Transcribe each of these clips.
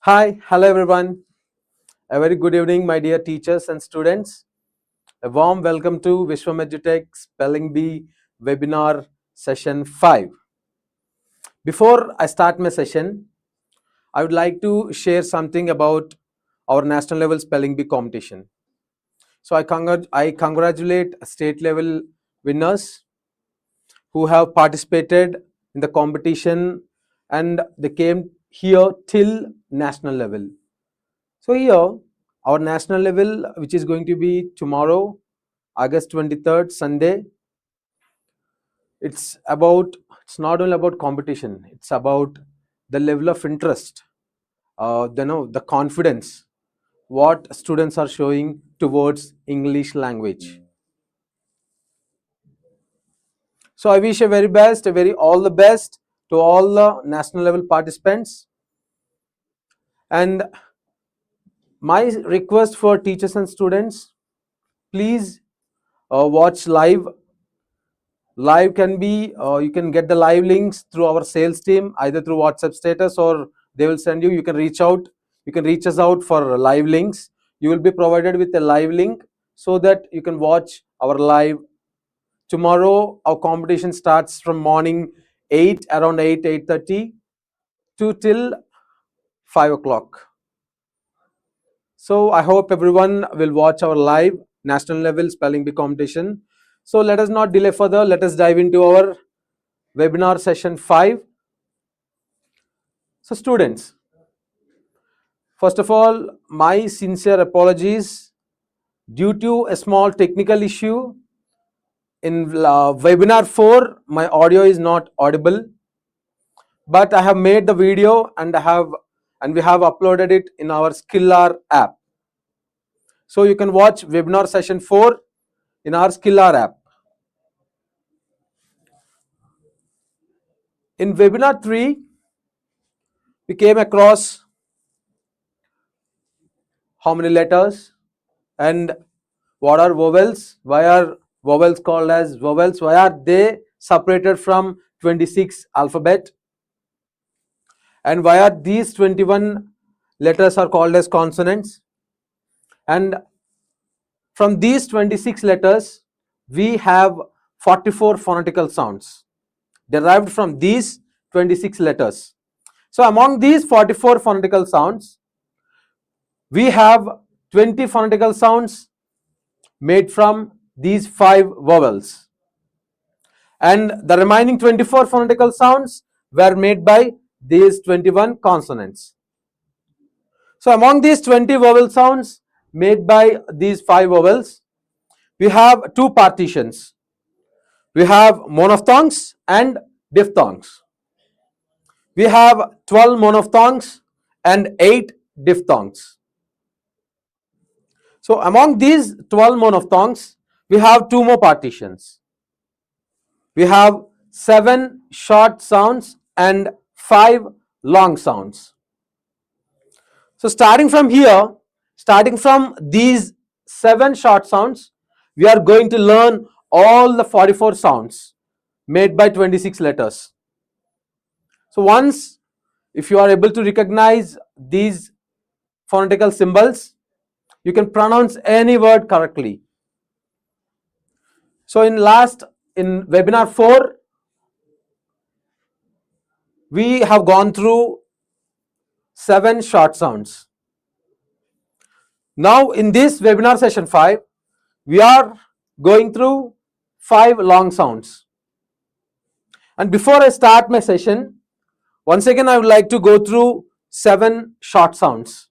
Hi, hello everyone. A very good evening, my dear teachers and students. A warm welcome to Vishwam EduTech Spelling Bee webinar session 5. Before I start my session, I would like to share something about our national level spelling bee competition. So I congratulate state level winners who have participated in the competition and they came here till national level. So here, our national level, which is going to be tomorrow, August 23rd, Sunday, it's not only about competition, it's about the level of interest, the confidence, what students are showing towards English language. So I wish a very best, a very all the best to all the national level participants. And my request for teachers and students, please watch live. Can be you can get the live links through our sales team, either through WhatsApp status, or they will send you can reach us out for live links. You will be provided with a live link so that you can watch our live. Tomorrow our competition starts from morning 8:30 to till 5 o'clock. So I hope everyone will watch our live national level spelling bee competition. So let us not delay further, let us dive into our webinar session 5. So students, first of all, my sincere apologies due to a small technical issue in webinar 4. My audio is not audible, but I have made the video and we have uploaded it in our Skillar app. So you can watch webinar session 4 in our Skillar app. In webinar 3, we came across how many letters and what are vowels, why are vowels called as vowels, why are they separated from 26 alphabet, and why are these 21 letters are called as consonants, and from these 26 letters we have 44 phonetical sounds derived from these 26 letters. So among these 44 phonetical sounds, we have 20 phonetical sounds made from these 5 vowels, and the remaining 24 phonetical sounds were made by these 21 consonants. So among these 20 vowel sounds made by these 5 vowels, we have 2 partitions. We have monophthongs and diphthongs. We have 12 monophthongs and 8 diphthongs. So among these 12 monophthongs, we have 2 more partitions. We have 7 short sounds and 5 long sounds. So starting from here, starting from these 7 short sounds, we are going to learn all the 44 sounds made by 26 letters. So once, if you are able to recognize these phonetical symbols, you can pronounce any word correctly. So in webinar 4, we have gone through 7 short sounds. Now in this webinar session 5, we are going through 5 long sounds. And before I start my session, once again I would like to go through 7 short sounds.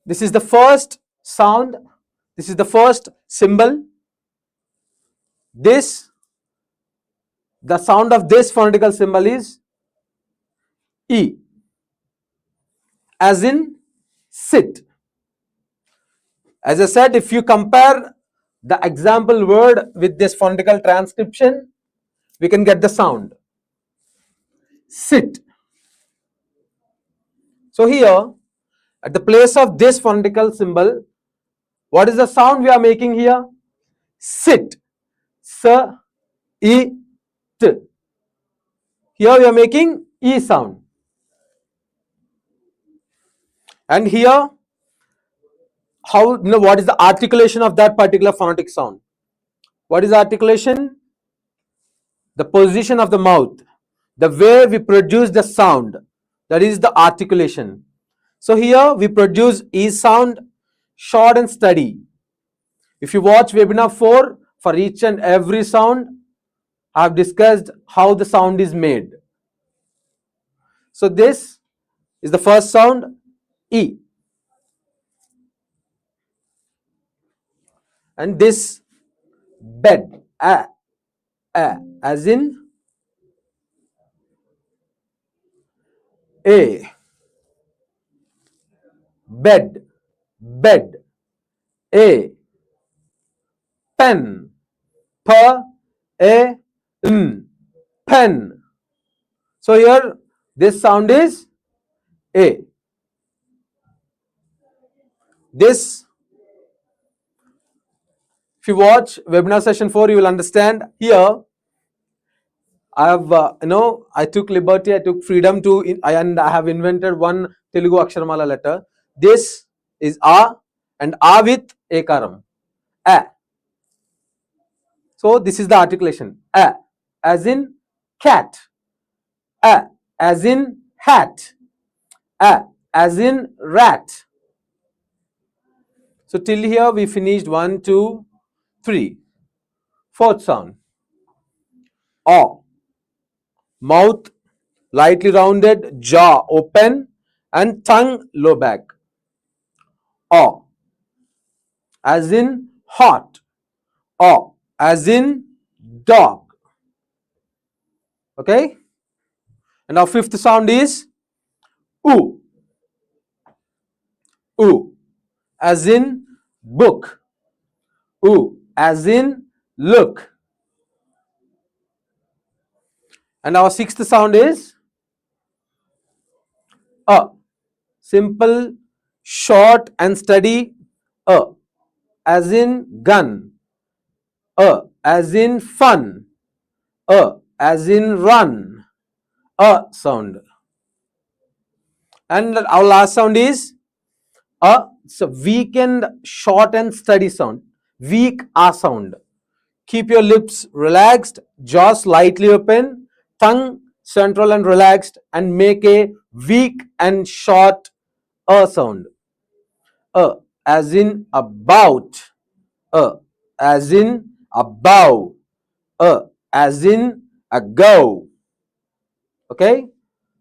This is the first sound, this is the first symbol. The sound of this phonetical symbol is E, as in sit. As I said, if you compare the example word with this phonetical transcription, we can get the sound sit. So here, at the place of this phonetical symbol, What is the sound we are making here? Sit. S, E, T. Here we are making E sound. And here, what is the articulation of that particular phonetic sound? What is the articulation? The position of the mouth, the way we produce the sound, that is the articulation. So here we produce E sound, short and steady. If you watch webinar 4, for each and every sound, I have discussed how the sound is made. So this is the first sound, E. And this bed, A, as in A. Bed, bed, A. Pen, P, A, N, pen. So here this sound is A. This, if you watch webinar session 4, you will understand. Here I have, I took liberty, I took freedom and I have invented one Telugu Aksharamala letter. This is A and A with Ekaram. A. So this is the articulation. A as in cat. A as in hat. A as in rat. So till here we finished 1, 2, 3. Fourth sound. A. Mouth lightly rounded, jaw open and tongue low back. A as in hot. A as in dog. Okay. And our fifth sound is oo. Oo as in book. Oo as in look. And our sixth sound is a. Simple, short and steady. A as in gun. A as in fun. A as in run. A sound. And our last sound is a. So weak and short and steady sound. Weak A sound. Keep your lips relaxed, jaw slightly open, tongue central and relaxed, and make a weak and short A sound. A as in about. A as in above. A as in ago. Okay.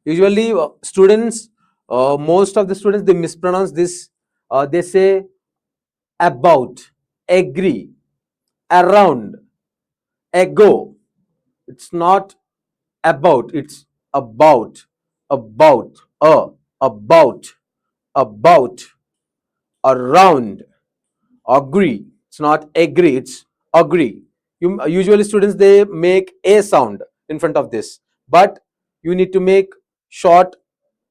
Usually students, most of the students, they mispronounce this. They say about, agree, around, ago. It's not about, it's about, about, about, about, around, agree. It's not agree, it's agree. Usually students, they make a sound in front of this, but you need to make short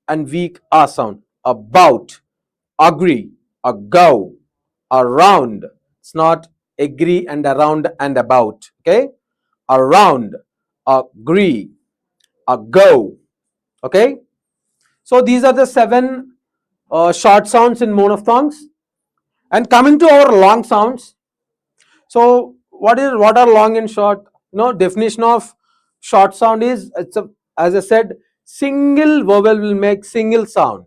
and weak A sound. About, agree, ago, around. It's not agree and around and about. Okay, around, agree, ago. Okay, so these are the 7 short sounds in monophthongs. And coming to our long sounds. So what are long and short? Definition of short sound is, as I said, single vowel will make single sound.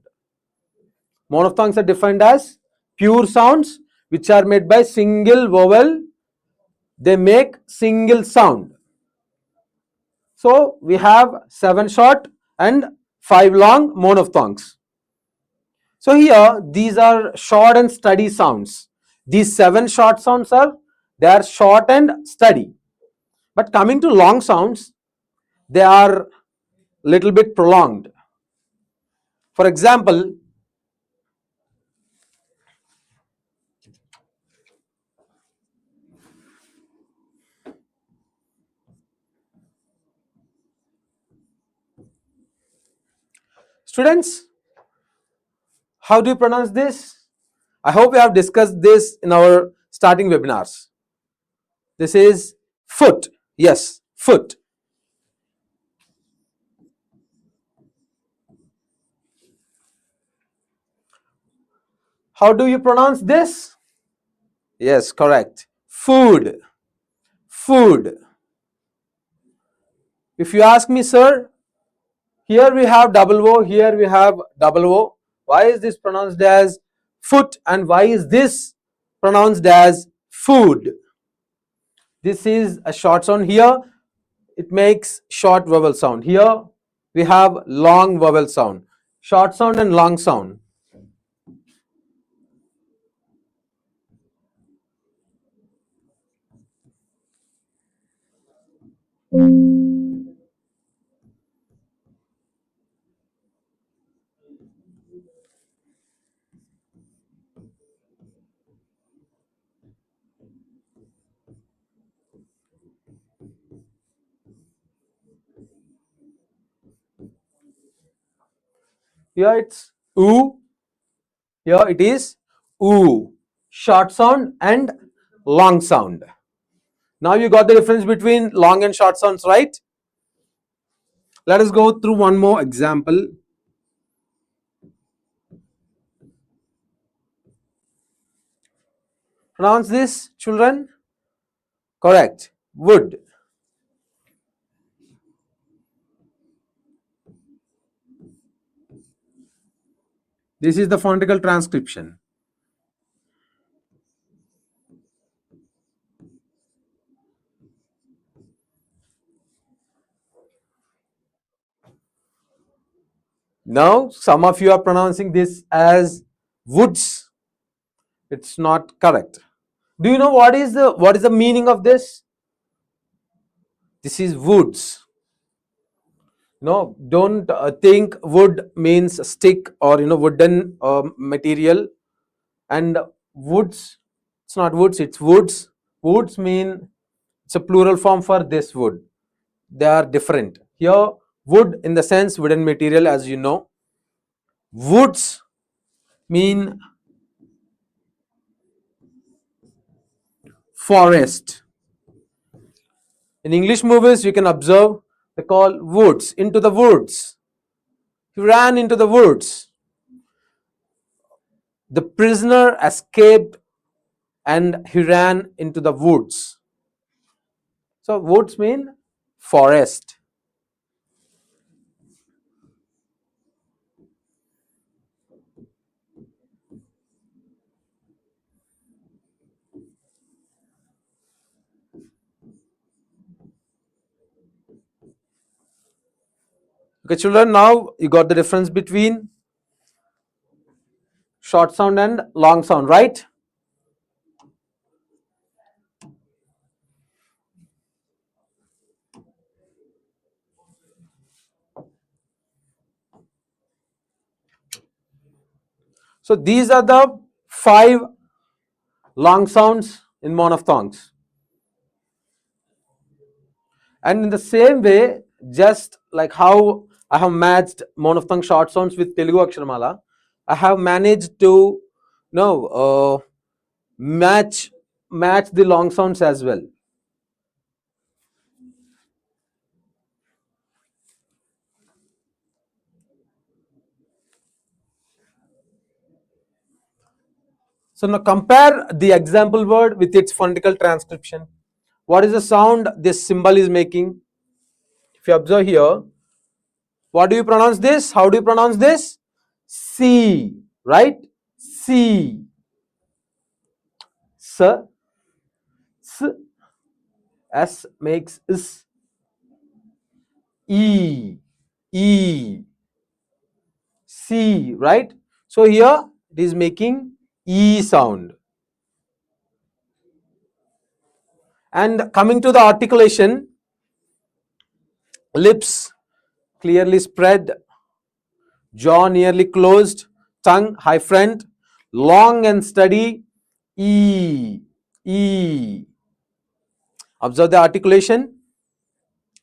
Monophthongs are defined as pure sounds which are made by single vowel. They make single sound. So we have 7 short and 5 long monophthongs. So here these are short and steady sounds. These 7 short sounds they are short and steady. But coming to long sounds, they are little bit prolonged. For example, students, how do you pronounce this? I hope we have discussed this in our starting webinars. This is foot. Yes, foot. How do you pronounce this? Yes, correct. Food. Food. If you ask me, sir, here we have double O, here we have double O. Why is this pronounced as foot and why is this pronounced as food? This is a short sound. Here it makes short vowel sound. Here we have long vowel sound. Short sound and long sound. Here it's oo. Here it is oo. Short sound and long sound. Now you got the difference between long and short sounds, right? Let us go through one more example. Pronounce this, children. Correct. Wood. This is the phonetical transcription. Now, some of you are pronouncing this as woods. It's not correct. Do you know what is the meaning of this? This is woods. No, don't think wood means stick or wooden material. And woods, it's not woods, it's woods. Woods mean it's a plural form for this wood. They are different. Here, wood in the sense wooden material, as you know. Woods mean forest. In English movies, you can observe they call woods, into the woods. He ran into the woods. The prisoner escaped and he ran into the woods. So, woods mean forest. Okay, children, now you got the difference between short sound and long sound, right? So these are the 5 long sounds in monophthongs. And in the same way, just like how I have matched monophthong short sounds with Telugu Aksharamala, I have managed to match the long sounds as well. So now compare the example word with its phonetical transcription. What is the sound this symbol is making? If you observe here, what do you pronounce this? How do you pronounce this? C, right? C. S, S makes is. E, E, C, right? So here it is making E sound. And coming to the articulation, lips clearly spread, jaw nearly closed, tongue high front, long and steady, E, E. Observe the articulation,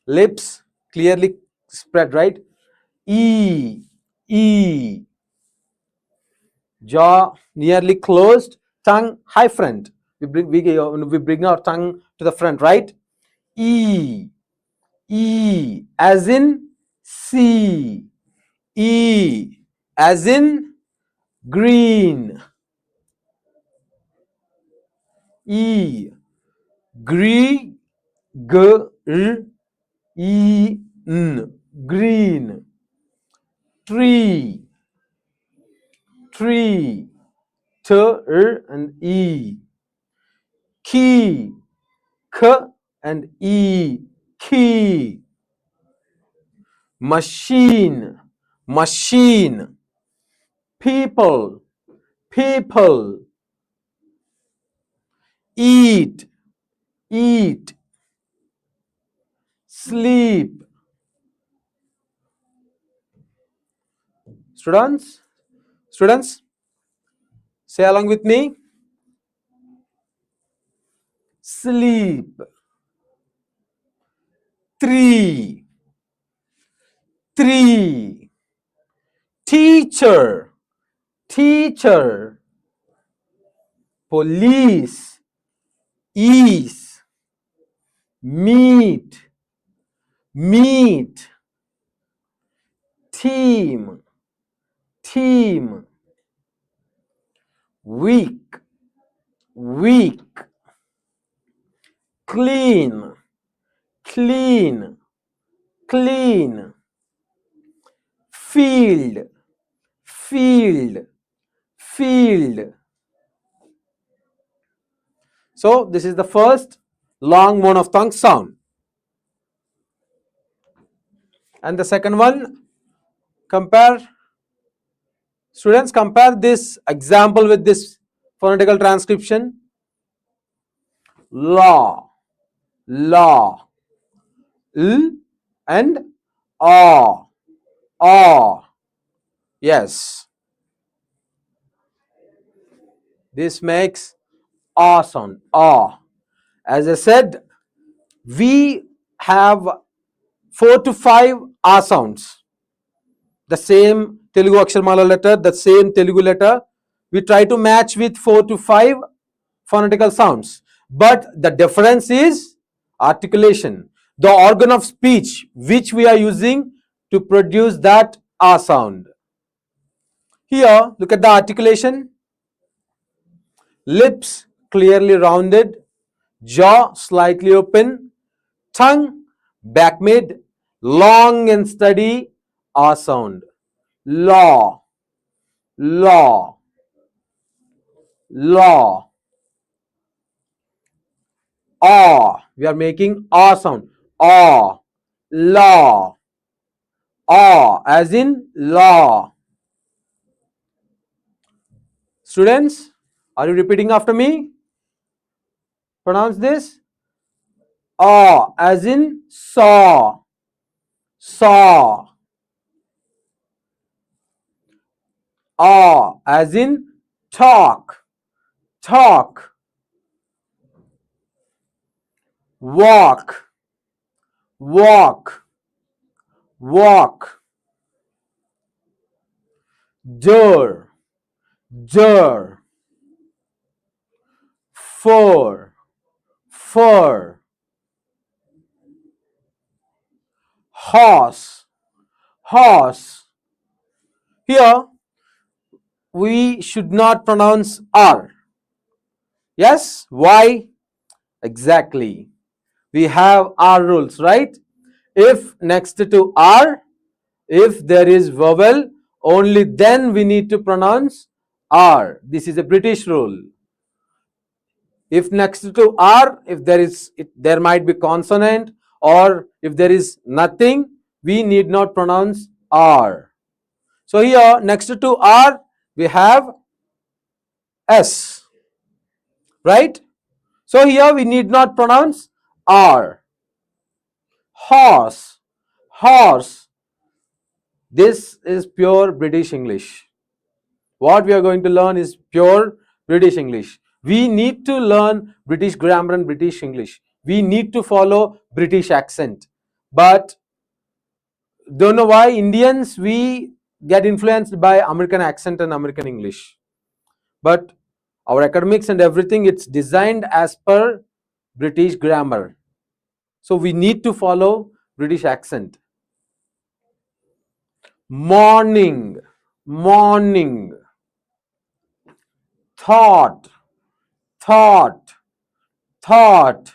lips clearly spread, right? E, E. Jaw nearly closed, tongue high front. We bring our tongue to the front, right? E, E as in sea, E as in green, E, green, g, r, e, n, green, tree, tree, t, r, and e, key, k, and e, key, machine, machine, people, people, eat, eat, sleep. Students, say along with me. Sleep. Three, three. Teacher, teacher. Police, ease. Meat, meat. Team, team. Week, week. Clean, clean, clean. Field, field, field. So this is the first long monophthong sound. And the second one, compare. Students, compare this example with this phonetical transcription. Law, law, l and ah, ah. Yes, this makes ah sound, ah. As I said, we have 4 to 5 ah sounds. The same Telugu Aksharmala letter, the same Telugu letter, we try to match with 4 to 5 phonetical sounds. But the difference is articulation, the organ of speech which we are using to produce that ah sound. Here, look at the articulation. Lips clearly rounded, jaw slightly open, tongue back mid, long and steady ah sound. Law, law, law. Ah, we are making ah sound. Ah, law, ah, as in law. Students, are you repeating after me? Pronounce this. Ah, as in saw, saw. Ah, as in talk, talk. Walk, walk, walk. Door, door. Fur, fur. Horse, horse. Here we should not pronounce R. Yes? Why? Exactly. We have R rules, right? If next to R, if there is vowel, only then we need to pronounce R. This is a British rule. If next to R, if there might be consonant, or if there is nothing, we need not pronounce R. So here next to R, we have S, right? So here we need not pronounce R. Horse, horse. This is pure British English. What we are going to learn is pure British English. We need to learn British grammar and British English. We need to follow British accent. But don't know why Indians, we get influenced by American accent and American English. but our academics and everything, it's designed as per British grammar. So we need to follow British accent. Morning, morning. Thought, thought, thought.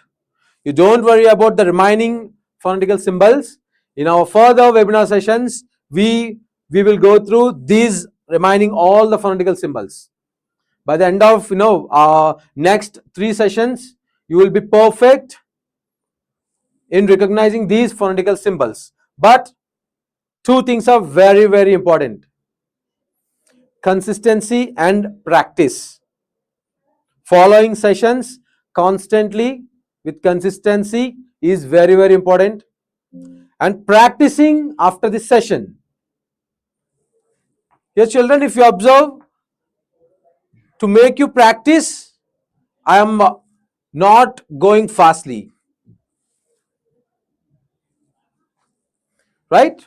You don't worry about the remaining phonetical symbols. In our further webinar sessions, we will go through these remaining all the phonetical symbols. By the end of next 3 sessions, you will be perfect in recognizing these phonetical symbols. But 2 things are very, very important: consistency and practice. Following sessions constantly with consistency is very, very important, and practicing after this session. Yes, children, if you observe, to make you practice, I am not going fastly, right?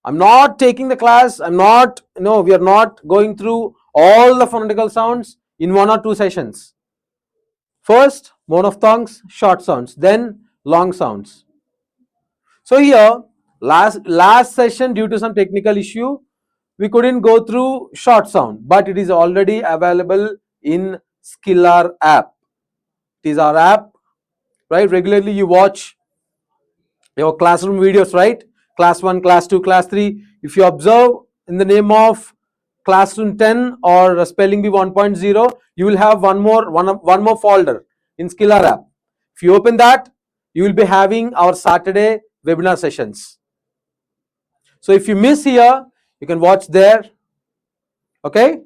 I'm not taking the class. We are not going through all the phonetical sounds in 1 or 2 sessions. First, monophthongs, short sounds, then long sounds. So here, last session, due to some technical issue, we couldn't go through short sound, but it is already available in Skillar app. It is our app, right? Regularly you watch your classroom videos, right? Class 1, class 2, class 3. If you observe in the name of classroom 10 or spelling bee 1.0, you will have one more folder in Skillar app. If you open that, you will be having our Saturday webinar sessions. So if you miss here, you can watch there. Okay?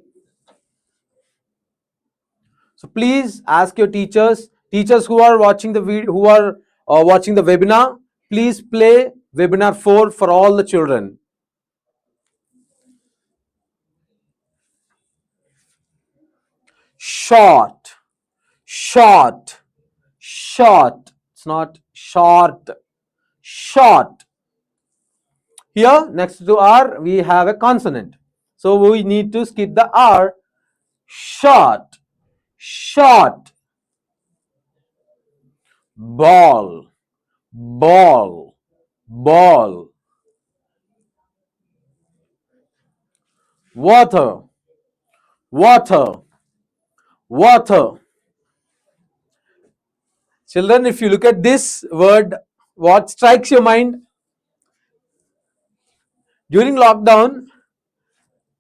So please ask your teachers who are watching the video, who are watching the webinar, please play webinar 4 for all the children. Short, short, short. It's not short, short. Here next to R we have a consonant, so we need to skip the R. Short, short. Ball, ball, ball. Water, water, water. Children, if you look at this word, what strikes your mind? During lockdown,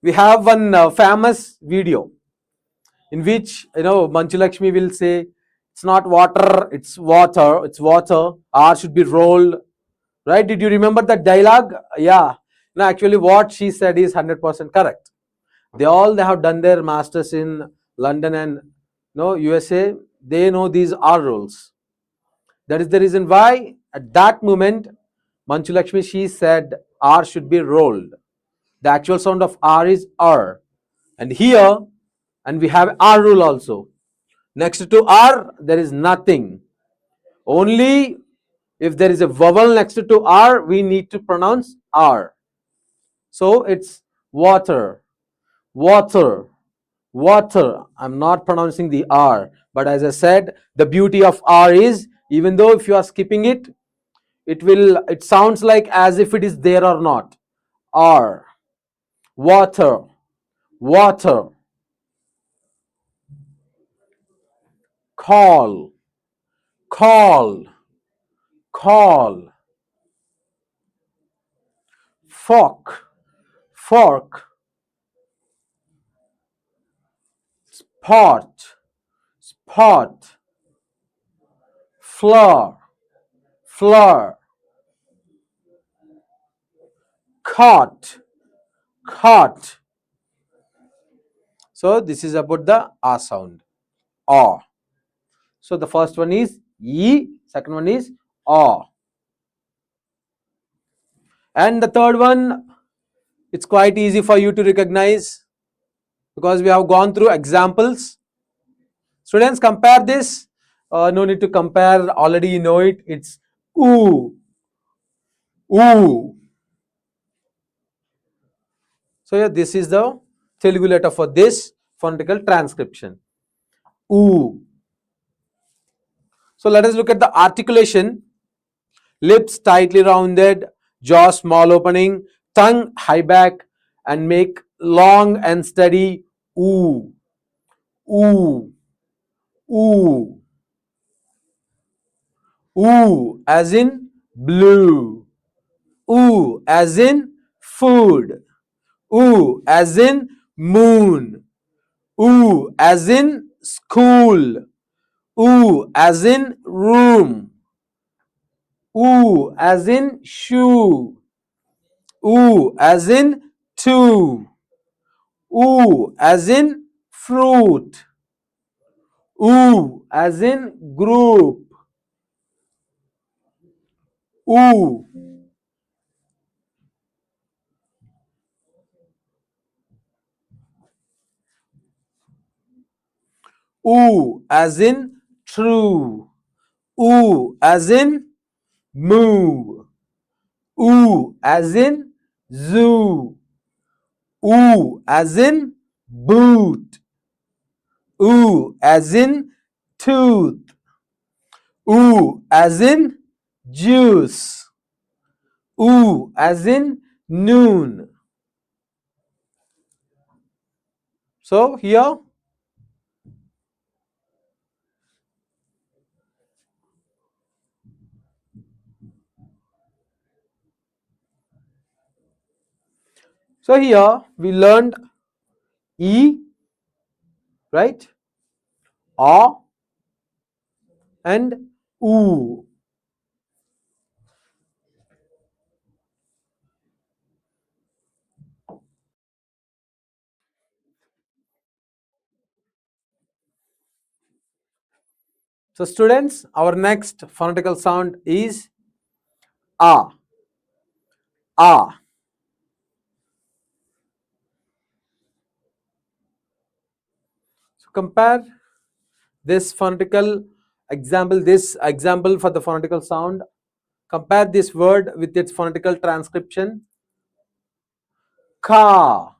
we have one famous video in which Manju Lakshmi will say, "It's not water, it's water, it's water. R should be rolled." Right? Did you remember that dialogue? Yeah. No, actually, what she said is 100% correct. They have done their masters in London and USA. They know these R rules. That is the reason why at that moment, Manju Lakshmi, she said R should be rolled. The actual sound of R is R. And here, and we have R rule also. Next to R, there is nothing. Only if there is a vowel next to R, we need to pronounce R. So it's water, water, water. I'm not pronouncing the R. But as I said, the beauty of R is, even though if you are skipping it, it sounds like as if it is there or not. R, water, water. Call, call, call. Fork, fork. Spot, spot. Floor, floor. Caught, caught. So this is about the R sound. A. So the first one is E, second one is A. And the third one, it's quite easy for you to recognize because we have gone through examples. Students, compare this. No need to compare, already you know it. It's oo, oo. So yeah, this is the Telugu letter for this. phonetical transcription. Oo. So let us look at the articulation. Lips tightly rounded, jaw small opening, tongue high back, and make long and steady oo, oo, oo, oo, as in blue, oo, as in food, oo, as in moon, oo, as in school, oo, as in room, oo, as in shoe, oo, as in two, oo, as in fruit, oo, as in group, oo, oo, as in true, oo, as in moo, oo, as in zoo, oo, as in boot, oo, as in tooth, oo, as in juice, oo, as in noon. So here, we learned E, right? A and oo. So students, our next phonetical sound is A. A. So compare this phonetical example, for the phonetical sound. Compare this word with its phonetical transcription. Ka.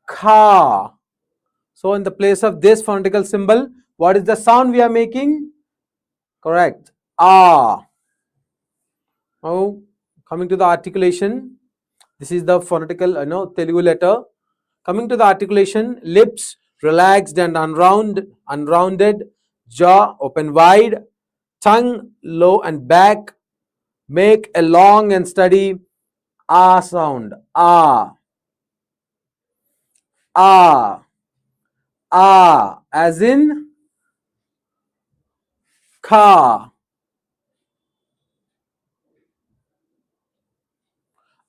Ka. So in the place of this phonetical symbol, what is the sound we are making? Correct. Ah. Now coming to the articulation, this is the phonetical Telugu letter. Coming to the articulation, lips relaxed and unrounded, jaw open wide, tongue low and back, make a long and steady ah sound. Ah, ah, ah, as in ka.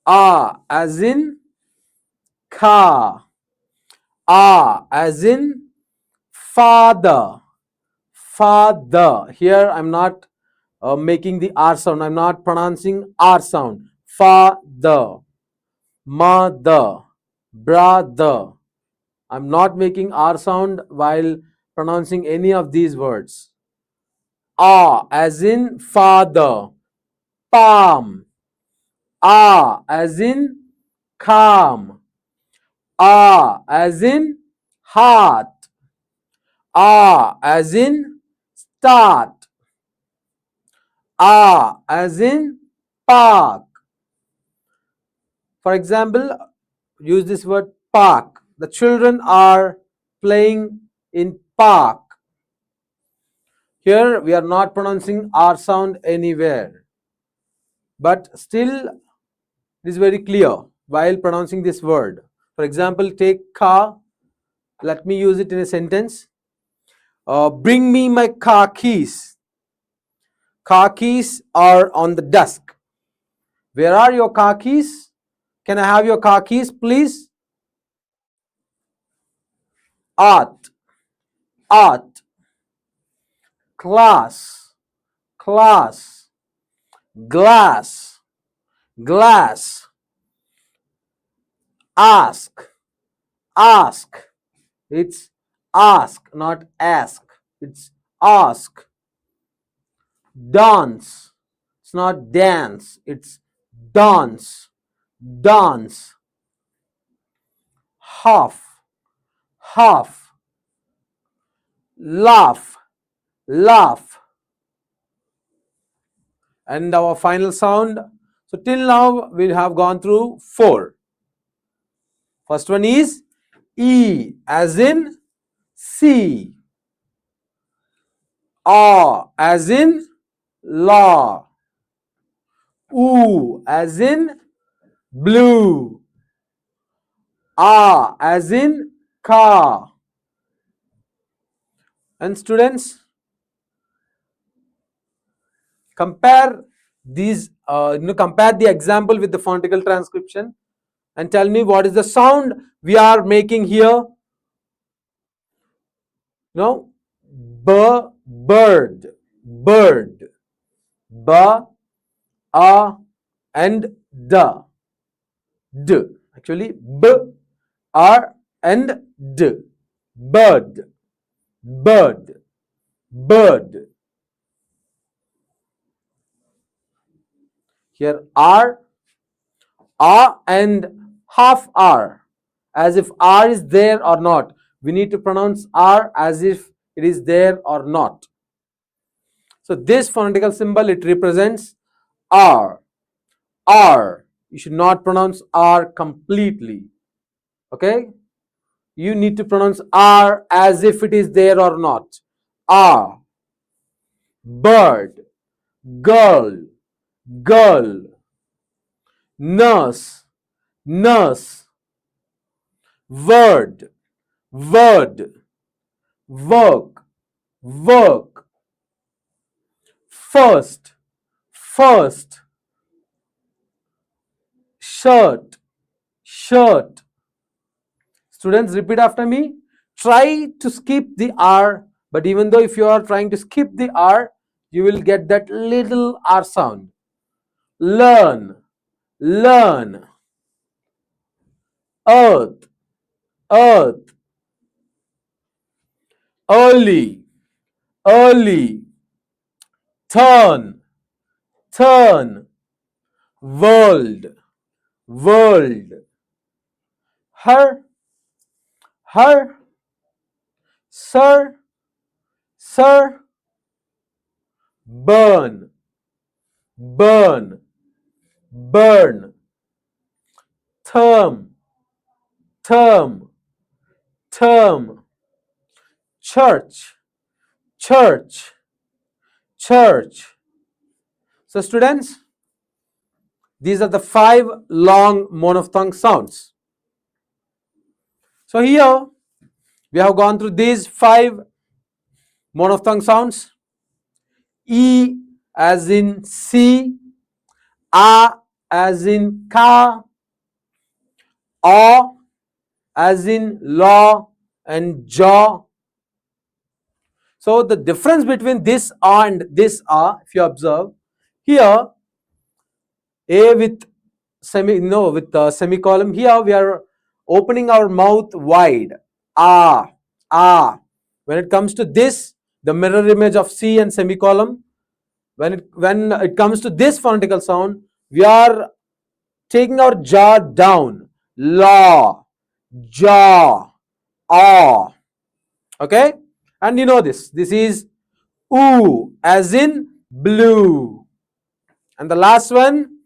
Ah, as in ka. Ah, as in father. Father. Here I'm not making the R sound. I'm not pronouncing R sound. Father. Mother. Brother. I'm not making R sound while pronouncing any of these words. Ah, as in father. Palm. Ah, as in calm. Ah, as in heart. Ah, as in start. Ah, as in park. For example, use this word park. The children are playing in park. Here we are not pronouncing R sound anywhere. But still it is very clear while pronouncing this word. For example, take car. Let me use it in a sentence. Bring me my car keys. Car keys are on the desk. Where are your car keys? Can I have your car keys, please? Art, art, class, class, glass, glass, ask, ask. It's ask, not ask. It's ask. Dance. It's not dance. It's dance. Dance. Half, half. laugh, laugh. And our final sound. So till now we have gone through 4. First one is E as in see, as in law, as in blue, as in car. And students, compare these, compare the example with the phonetical transcription and tell me what is the sound we are making here. No, bird, bird, ba, and da, d. Actually, b, r, and d. Bird, bird, bird. Here r, and half r, as if r is there or not. We need to pronounce r as if it is there or not. So this phonetical symbol, it represents r. R. You should not pronounce R completely. Okay? You need to pronounce R as if it is there or not. R. Bird. Girl. Girl. Nurse. Nurse. Word. Word. Work. Work. First. First. Shirt. Shirt. Students, repeat after me. Try to skip the R, but even though if you are trying to skip the R, you will get that little R sound. Learn, learn. Earth, earth. Early, early. Turn, turn. World, world. Her, her. Sir, sir. Burn, burn, burn. Term, term, term. Church, church, church. So students, these are the 5 long monophthong sounds. So here we have gone through these 5 monophthong sounds. E as in see, a as in ka, o as in law, and jaw. So the difference between this and this if you observe, here a with semicolon. Here we are opening our mouth wide. When it comes to this, the mirror image of C and semicolon. When it comes to this phonetical sound, we are taking our jaw down. Law, jaw, ah. Okay, and you know this. This is oo as in blue, and the last one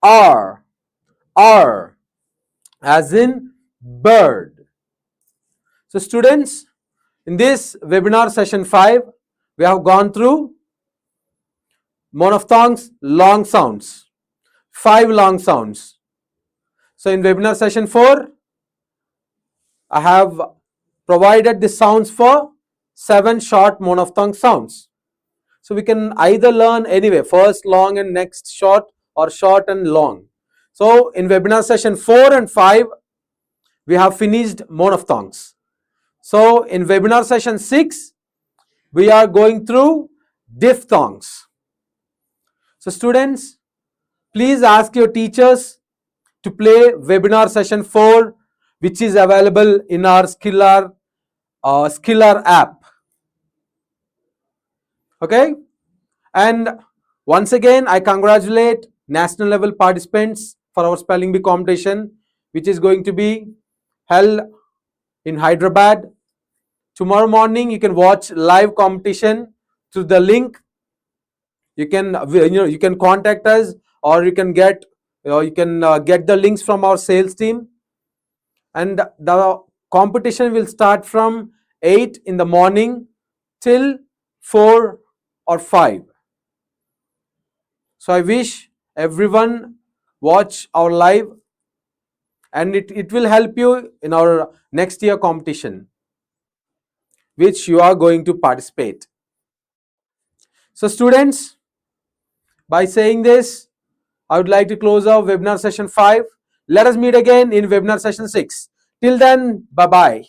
r as in bird. So students, in this webinar session 5, we have gone through monophthongs, long sounds, 5 long sounds. So in webinar session 4, I have provided the sounds for 7 short monophthong sounds. So we can either learn anyway, first long and next short, or short and long. So in webinar session 4 and 5, we have finished monophthongs. So in webinar session 6, we are going through diphthongs. So students, please ask your teachers to play webinar session 4, which is available in our Skiller app. Okay, and once again I congratulate national level participants for our spelling bee competition, which is going to be held in Hyderabad Tomorrow morning you can watch live competition through the link. You can you can contact us, or you can get the links from our sales team. And the competition will start from 8 in the morning till 4 or 5. So I wish everyone watch our live, and it will help you in our next year competition which you are going to participate. So students, by saying this, I would like to close our webinar session 5. Let us meet again in webinar session 6. Till then, bye bye.